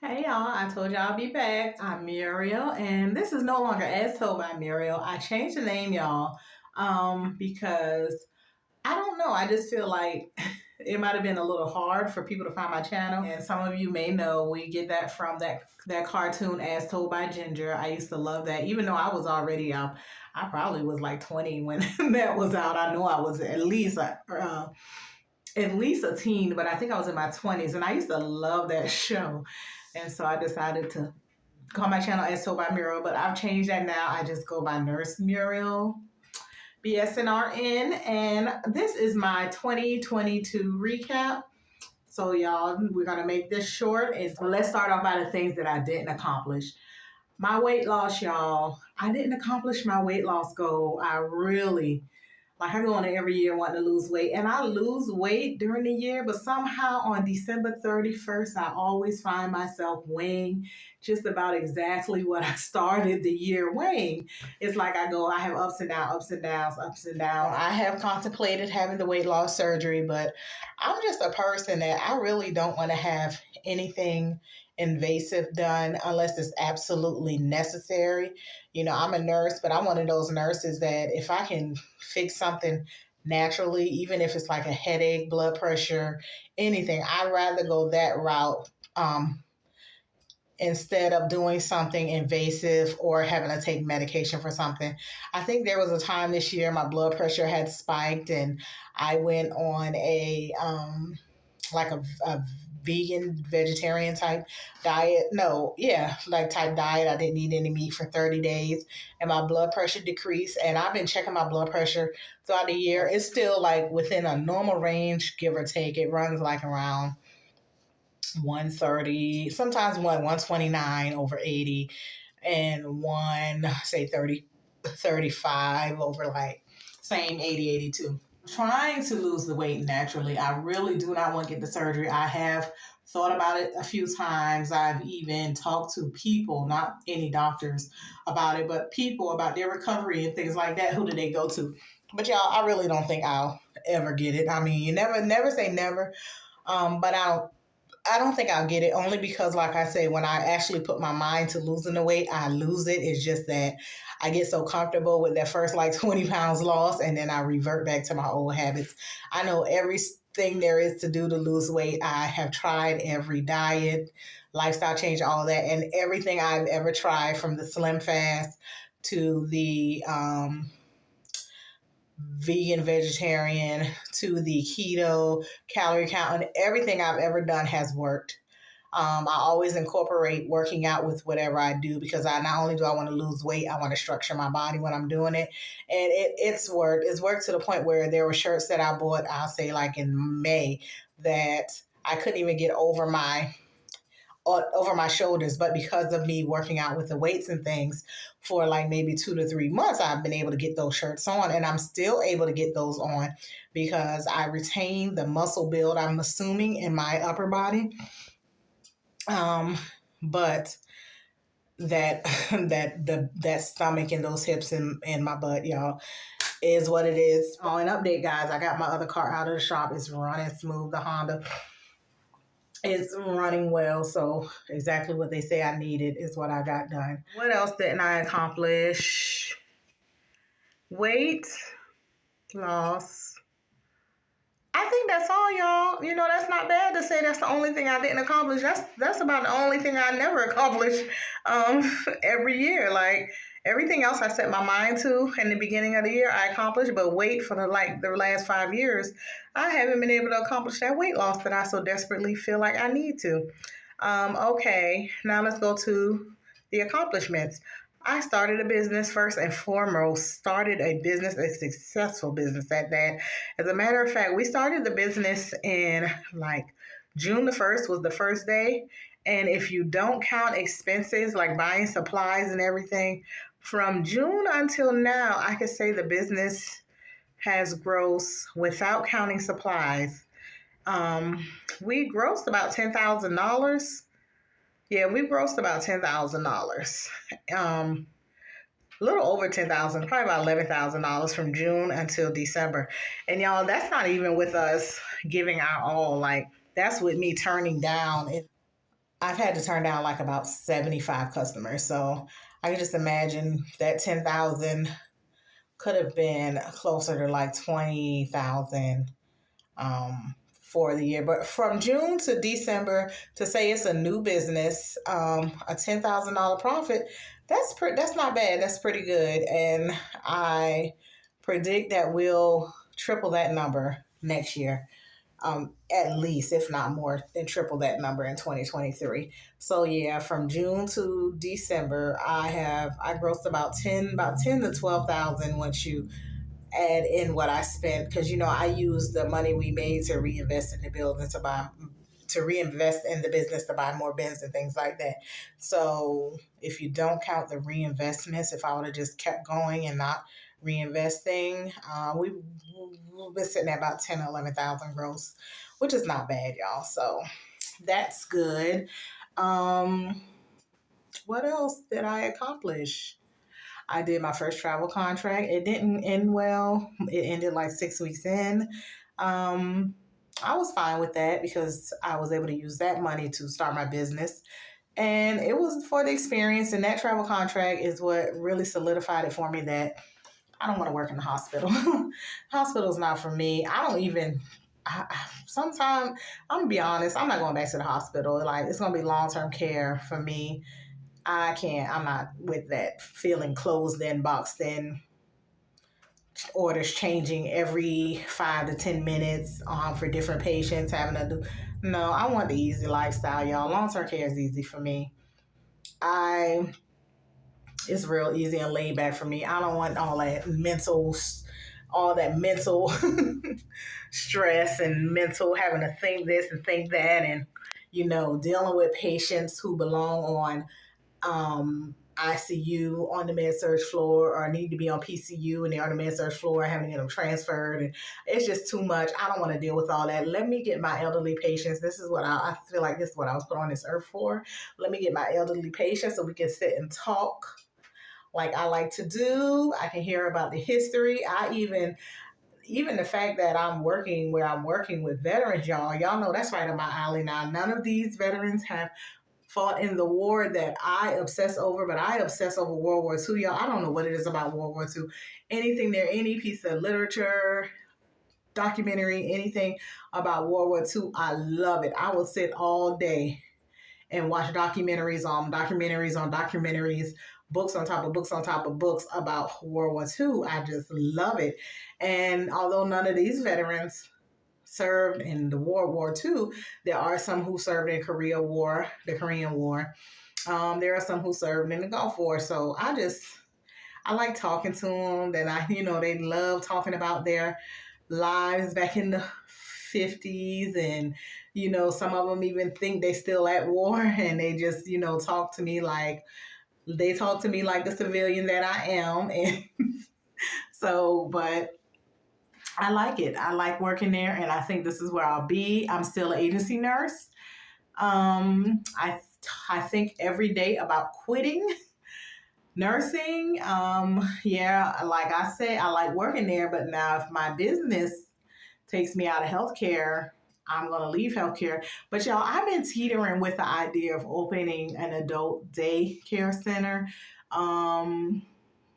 Hey y'all, I told y'all I'll be back. I'm Muriel, and this is no longer As Told by Muriel. I changed the name, y'all, because I don't know. I just feel like it might have been a little hard for people to find my channel. And some of you may know we get that from that cartoon As Told by Ginger. I used to love that, even though I was already I probably was like 20 when that was out. I know I was at least a teen, but I think I was in my 20s, and I used to love that show. And so I decided to call my channel As Told by Muriel, but I've changed that now. I just go by Nurse Muriel BSNRN, and this is my 2022 recap. So y'all, we're gonna make this short. And let's start off by the things that I didn't accomplish. My weight loss, y'all. I didn't accomplish my weight loss goal. I go on every year wanting to lose weight, and I lose weight during the year, but somehow on December 31st, I always find myself weighing just about exactly what I started the year weighing. It's like I have ups and downs, ups and downs, ups and downs. I have contemplated having the weight loss surgery, but I'm just a person that I really don't want to have anything invasive done unless it's absolutely necessary. I'm a nurse, but I'm one of those nurses that if I can fix something naturally, even if it's like a headache, blood pressure, anything, I'd rather go that route instead of doing something invasive or having to take medication for something. I think there was a time this year my blood pressure had spiked, and I went on a vegan vegetarian type diet. No, yeah, like type diet. I didn't eat any meat for 30 days, and my blood pressure decreased. And I've been checking my blood pressure throughout the year. It's still like within a normal range, give or take. It runs like around 130, sometimes 129 over 80, and say 35 over like same 80, 82. Trying to lose the weight naturally. I really do not want to get the surgery. I have thought about it a few times. I've even talked to people, not any doctors about it, but people about their recovery and things like that. Who do they go to? But y'all, I really don't think I'll ever get it. I mean, you never say never. But I don't think I'll get it, only because, like I say, when I actually put my mind to losing the weight, I lose it. It's just that I get so comfortable with that first like 20 pounds lost, and then I revert back to my old habits. I know everything there is to do to lose weight. I have tried every diet, lifestyle change, all that, and everything I've ever tried, from the Slim Fast to the vegan, vegetarian, to the keto, calorie count, and everything I've ever done has worked. I always incorporate working out with whatever I do, because I not only do I want to lose weight, I want to structure my body when I'm doing it. And it's worked. It's worked to the point where there were shirts that I bought, I'll say like in May, that I couldn't even get over my shoulders, but because of me working out with the weights and things for like maybe 2 to 3 months, I've been able to get those shirts on, and I'm still able to get those on because I retain the muscle build, I'm assuming, in my upper body. But that that stomach and those hips and my butt, y'all, is what it is. Oh, an update, guys. I got my other car out of the shop. It's running smooth. The Honda is running well, so exactly what they say I needed is what I got done. What else didn't I accomplish? Weight loss. I think that's all, y'all. That's not bad to say that's the only thing I didn't accomplish. That's about the only thing I never accomplish every year. Like, everything else I set my mind to in the beginning of the year, I accomplished. But weight, for the last 5 years, I haven't been able to accomplish that weight loss that I so desperately feel like I need to. Okay, now let's go to the accomplishments. I started a business, first and foremost, a successful business at that. As a matter of fact, we started the business in like June the 1st was the first day. And if you don't count expenses like buying supplies and everything, from June until now, I could say the business has grossed, without counting supplies. We grossed about $10,000. Yeah, we grossed about $10,000. A little over $10,000, probably about $11,000 from June until December. And y'all, that's not even with us giving our all. Like, that's with me turning down I've had to turn down like about 75 customers. So I can just imagine that 10,000 could have been closer to like 20,000 for the year. But from June to December, to say it's a new business, a $10,000 profit, that's not bad. That's pretty good, and I predict that we'll triple that number next year. At least, if not more than triple that number in 2023. So yeah, from June to December, I grossed about ten to 12,000 once you add in what I spent, because I use the money we made to reinvest in the building to reinvest in the business to buy more bins and things like that. So if you don't count the reinvestments, if I would have just kept going and not reinvesting, we've been sitting at about 10 or 11,000 gross, which is not bad, y'all. So that's good. Um, what else did I accomplish? I did my first travel contract. It didn't end well. It ended like 6 weeks in. Um, I was fine with that because I was able to use that money to start my business. And it was for the experience. And that travel contract is what really solidified it for me that I don't want to work in the hospital. Hospital's not for me. I don't even. Sometimes I'm gonna be honest. I'm not going back to the hospital. Like, it's gonna be long-term care for me. I can't. I'm not with that feeling closed in, boxed in, orders changing every 5 to 10 minutes for different patients, having to do. No, I want the easy lifestyle, y'all. Long term care is easy for me. I It's real easy and laid back for me. I don't want all that mental stress and mental having to think this and think that, and dealing with patients who belong on ICU on the med surg floor, or need to be on PCU and they're on the med surg floor, having to get them transferred. And it's just too much. I don't want to deal with all that. Let me get my elderly patients. This is what I feel like this is what I was put on this earth for. Let me get my elderly patients so we can sit and talk like I like to do. I can hear about the history. Even the fact that I'm working where I'm working with veterans, y'all know that's right up my alley now. None of these veterans have fought in the war that I obsess over, but I obsess over World War II, y'all. I don't know what it is about World War II. Anything there, any piece of literature, documentary, anything about World War II, I love it. I will sit all day and watch documentaries on documentaries, books on top of books on top of books about World War II. I just love it. And although none of these veterans served in the World War II, there are some who served in the Korean War. There are some who served in the Gulf War. So I like talking to them. Then they love talking about their lives back in the 50s, and some of them even think they still at war, and they just talk to me like the civilian that I am. And so, but I like it. I like working there, and I think this is where I'll be. I'm still an agency nurse. I think every day about quitting nursing. Yeah, like I said, I like working there, but now if my business takes me out of healthcare, I'm going to leave healthcare. But y'all, I've been teetering with the idea of opening an adult daycare center.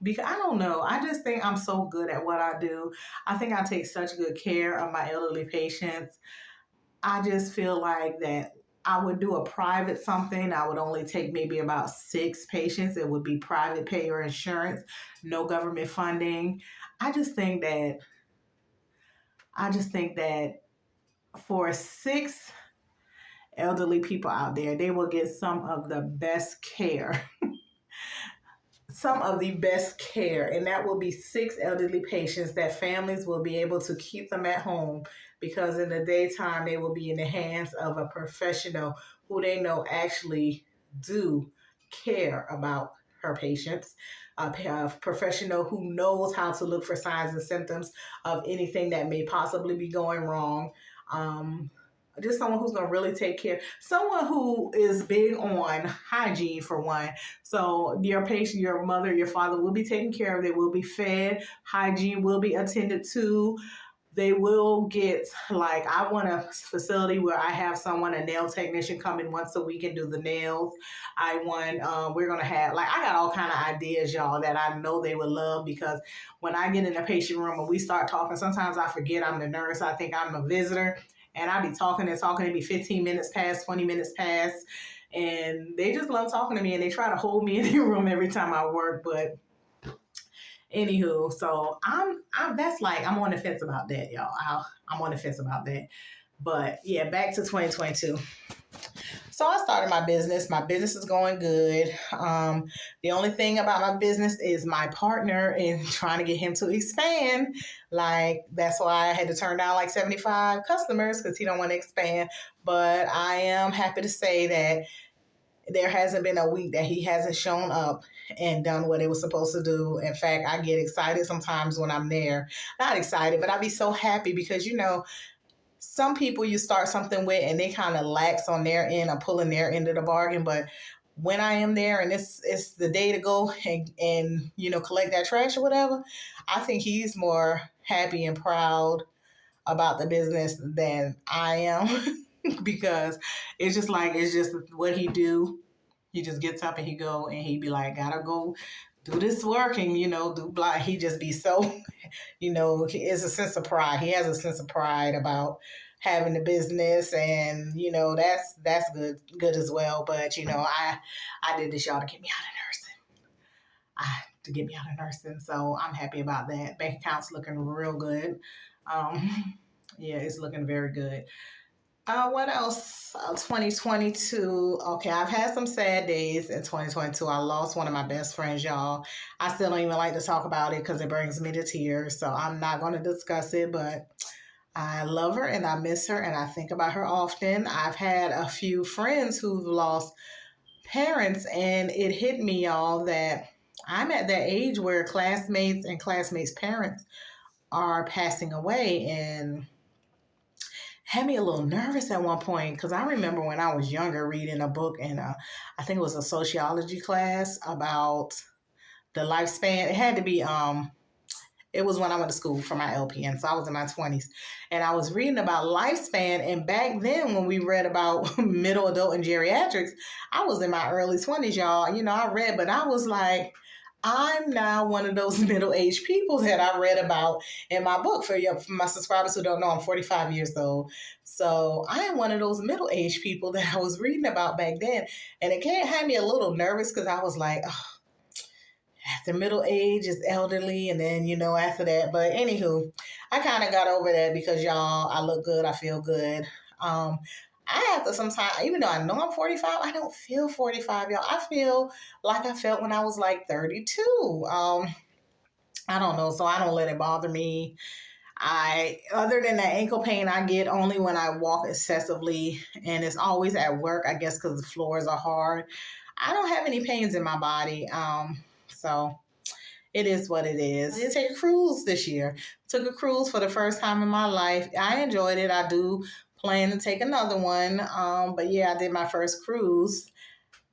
Because I don't know, I just think I'm so good at what I do. I think I take such good care of my elderly patients. I just feel like that I would do a private something. I would only take maybe about 6 patients. It would be private pay or insurance, no government funding. I just think that for 6 elderly people out there, they will get some of the best care. Some of the best care, and that will be 6 elderly patients that families will be able to keep them at home, because in the daytime they will be in the hands of a professional who they know actually do care about her patients, a professional who knows how to look for signs and symptoms of anything that may possibly be going wrong. Just someone who's going to really take care, someone who is big on hygiene, for one. So your patient, your mother, your father will be taken care of. They will be fed. Hygiene will be attended to. they will get, like, I want a facility where I have someone, a nail technician, come in once a week and do the nails. I want, we're going to have, like, I got all kind of ideas, y'all, that I know they would love, because when I get in the patient room and we start talking, sometimes I forget I'm the nurse. I think I'm a visitor, and I be talking and talking. It be 15 minutes past, 20 minutes past, and they just love talking to me, and they try to hold me in the room every time I work. But anywho, so I'm that's like, I'm on the fence about that, y'all. I'm on the fence about that. But yeah, back to 2022. So I started my business. My business is going good. The only thing about my business is my partner and trying to get him to expand. Like, that's why I had to turn down like 75 customers, because he don't want to expand. But I am happy to say that there hasn't been a week that he hasn't shown up and done what it was supposed to do. In fact, I get excited sometimes when I'm there. Not excited, but I be so happy, because, some people you start something with and they kind of lax on their end or pulling their end of the bargain. But when I am there and it's the day to go and collect that trash or whatever, I think he's more happy and proud about the business than I am. Because it's just what he do. He just gets up and he go and he be like, gotta go do this work and do blah. He just be so it's a sense of pride. He has a sense of pride about having the business, and that's good as well. But I did this, y'all, to get me out of nursing. To get me out of nursing, so I'm happy about that. Bank account's looking real good. Yeah, it's looking very good. What else? 2022. Okay, I've had some sad days in 2022. I lost one of my best friends, y'all. I still don't even like to talk about it because it brings me to tears. So I'm not going to discuss it, but I love her and I miss her and I think about her often. I've had a few friends who've lost parents, and it hit me, y'all, that I'm at that age where classmates and classmates' parents are passing away, and had me a little nervous at one point, because I remember when I was younger reading a book in I think it was a sociology class about the lifespan. It had to be it was when I went to school for my LPN, so I was in my 20s, and I was reading about lifespan. And back then, when we read about middle adult and geriatrics, I was in my early 20s, y'all. I read, but I was like, I'm now one of those middle-aged people that I read about in my book. For my subscribers who don't know, I'm 45 years old. So I am one of those middle-aged people that I was reading about back then. And it can't have me a little nervous, because I was like, oh, after middle age is elderly, and then, after that. But anywho, I kind of got over that, because, y'all, I look good. I feel good. I have to sometimes, even though I know I'm 45, I don't feel 45, y'all. I feel like I felt when I was like 32. I don't know, so I don't let it bother me. Other than that ankle pain I get only when I walk excessively, and it's always at work, I guess, because the floors are hard. I don't have any pains in my body. So it is what it is. I did take a cruise this year. Took a cruise for the first time in my life. I enjoyed it. I do plan to take another one. But yeah, I did my first cruise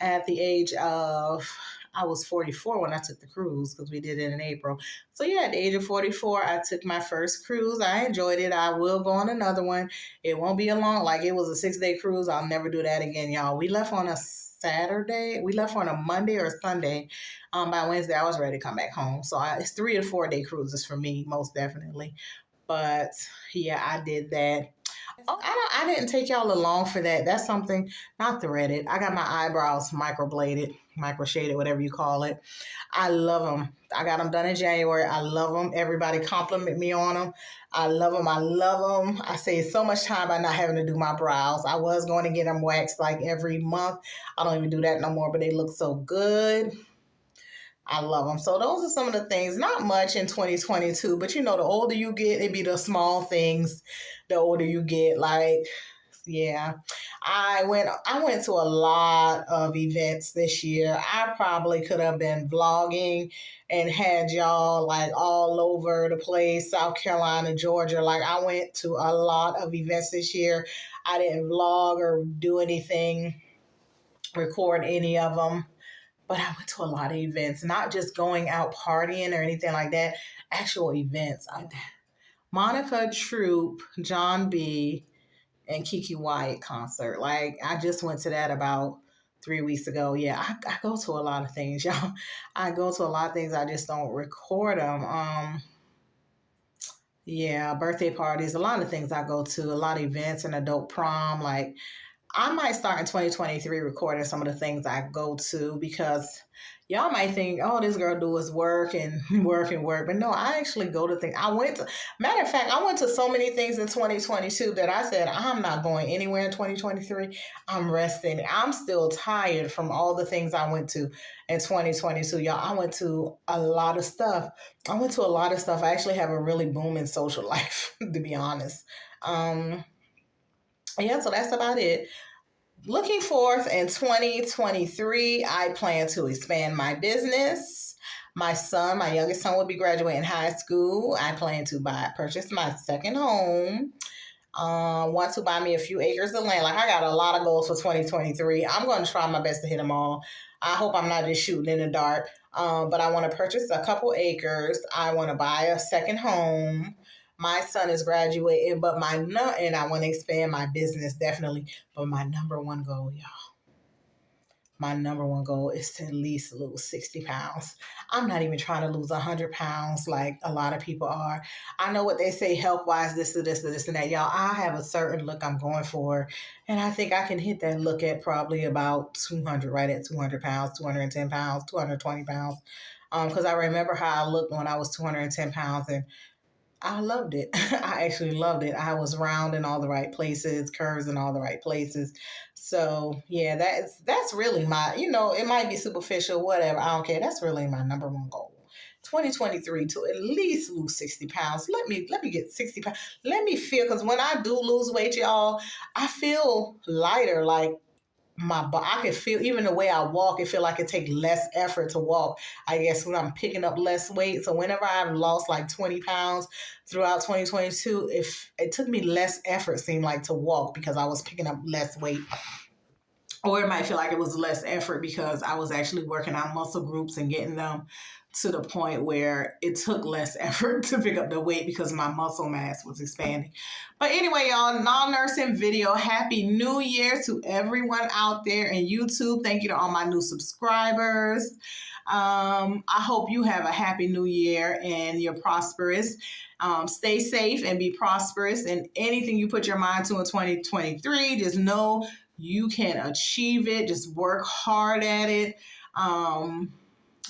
at the age of, I was 44 when I took the cruise, because we did it in April. So yeah, at the age of 44, I took my first cruise. I enjoyed it. I will go on another one. It won't be a long, like, it was a 6-day cruise. I'll never do that again, y'all. We left on a Saturday. We left on a Monday or Sunday. By Wednesday, I was ready to come back home. So it's 3 to 4 day cruises for me, most definitely. But yeah, I did that. I didn't take y'all along for that. That's something not threaded. I got my eyebrows microbladed, microshaded, whatever you call it. I love them. I got them done in January. I love them. Everybody compliment me on them. I love them. I love them. I save so much time by not having to do my brows. I was going to get them waxed like every month. I don't even do that no more, but they look so good. I love them. So those are some of the things. Not much in 2022, but the older you get, it be the small things. The older you get, like, yeah. I went to a lot of events this year. I probably could have been vlogging and had y'all like all over the place, South Carolina, Georgia. Like, I went to a lot of events this year. I didn't vlog or do anything, record any of them. But I went to a lot of events, not just going out partying or anything like that, actual events. Monica Troop, John B, and Kiki Wyatt concert. Like, I just went to that about 3 weeks ago. Yeah, I go to a lot of things, y'all. I go to a lot of things. I just don't record them. Yeah, birthday parties, a lot of things I go to, a lot of events, and adult prom. Like, I might start in 2023 recording some of the things I go to, because y'all might think, oh, this girl do is work and work and work. But no, I actually go to things. Matter of fact, I went to so many things in 2022 that I said, I'm not going anywhere in 2023. I'm resting. I'm still tired from all the things I went to in 2022. Y'all, I went to a lot of stuff. I actually have a really booming social life, to be honest. Yeah, so that's about it. Looking forth in 2023, I plan to expand my business. My youngest son, will be graduating high school. I plan to purchase my second home. Want to buy me a few acres of land. Like, I got a lot of goals for 2023. I'm going to try my best to hit them all. I hope I'm not just shooting in the dark. But I want to purchase a couple acres. I want to buy a second home. My son is graduating, and I want to expand my business, definitely. But my number one goal is to at least lose 60 pounds. I'm not even trying to lose 100 pounds like a lot of people are. I know what they say health wise, this and this and this and that. Y'all, I have a certain look I'm going for, and I think I can hit that look at probably about 200, right at 200 pounds, 210 pounds, 220 pounds. Because I remember how I looked when I was 210 pounds, and I loved it. I actually loved it. I was round in all the right places, curves in all the right places. So yeah, that's really my, it might be superficial, whatever. I don't care. That's really my number one goal. 2023, to at least lose 60 pounds. Let me get 60 pounds. Let me feel, because when I do lose weight, y'all, I feel lighter. Like, I can feel, even the way I walk, it feel like it take less effort to walk, I guess, when I'm picking up less weight. So whenever I've lost like 20 pounds throughout 2022, if it took me less effort, seemed like, to walk, because I was picking up less weight. Or it might feel like it was less effort because I was actually working out muscle groups and getting them to the point where it took less effort to pick up the weight because my muscle mass was expanding. But anyway, y'all, non-nursing video. Happy New Year to everyone out there in YouTube. Thank you to all my new subscribers. I hope you have a happy new year and you're prosperous. Stay safe and be prosperous. And anything you put your mind to in 2023, just know you can achieve it. Just work hard at it.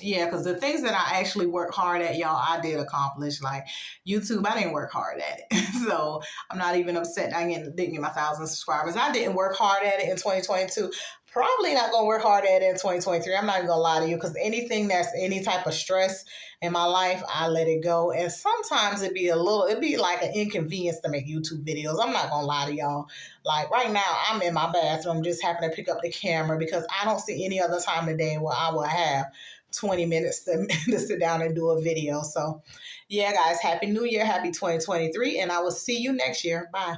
Yeah, because the things that I actually work hard at, y'all, I did accomplish. Like YouTube, I didn't work hard at it. So I'm not even upset I didn't get my 1,000 subscribers. I didn't work hard at it in 2022. Probably not going to work hard at it in 2023. I'm not even going to lie to you, because anything that's any type of stress in my life, I let it go. And sometimes it'd be like an inconvenience to make YouTube videos. I'm not going to lie to y'all. Like right now, I'm in my bathroom, just happen to pick up the camera because I don't see any other time of the day where I will have 20 minutes to sit down and do a video. So yeah, guys, happy new year, happy 2023, and I will see you next year. Bye.